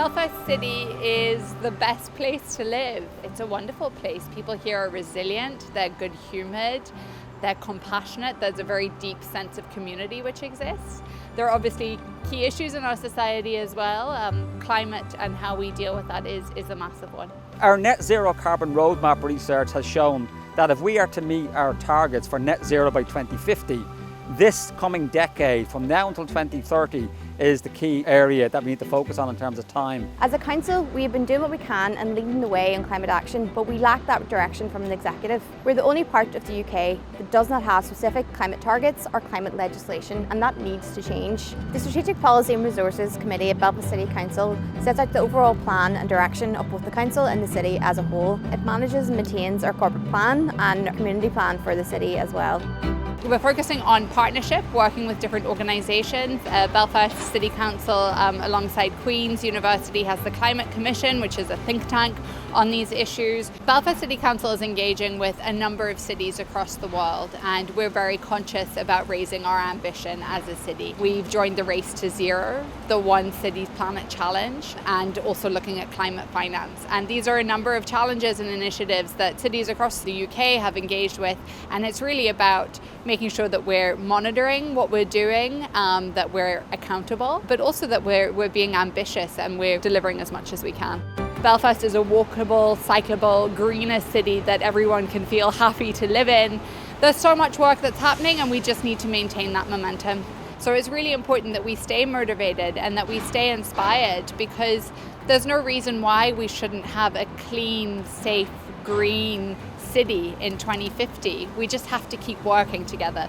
Belfast City is the best place to live. It's a wonderful place. People here are resilient, they're good-humoured, they're compassionate. There's a very deep sense of community which exists. There are obviously key issues in our society as well. Climate and how we deal with that is a massive one. Our net zero carbon roadmap research has shown that if we are to meet our targets for net zero by 2050, this coming decade, from now until 2030, is the key area that we need to focus on in terms of time. As a council, we've been doing what we can and leading the way in climate action, but we lack that direction from the executive. We're the only part of the UK that does not have specific climate targets or climate legislation, and that needs to change. The Strategic Policy and Resources Committee at Belfast City Council sets out the overall plan and direction of both the council and the city as a whole. It manages and maintains our corporate plan and our community plan for the city as well. We're focusing on partnership, working with different organisations. Belfast City Council, alongside Queen's University, has the Climate Commission, which is a think tank on these issues. Belfast City Council is engaging with a number of cities across the world, and we're very conscious about raising our ambition as a city. We've joined the Race to Zero, the One Cities Planet Challenge, and also looking at climate finance. And these are a number of challenges and initiatives that cities across the UK have engaged with, and it's really about making sure that we're monitoring what we're doing, that we're accountable, but also that we're being ambitious and we're delivering as much as we can. Belfast is a walkable, cyclable, greener city that everyone can feel happy to live in. There's so much work that's happening and we just need to maintain that momentum. So it's really important that we stay motivated and that we stay inspired, because there's no reason why we shouldn't have a clean, safe, green city in 2050. We just have to keep working together.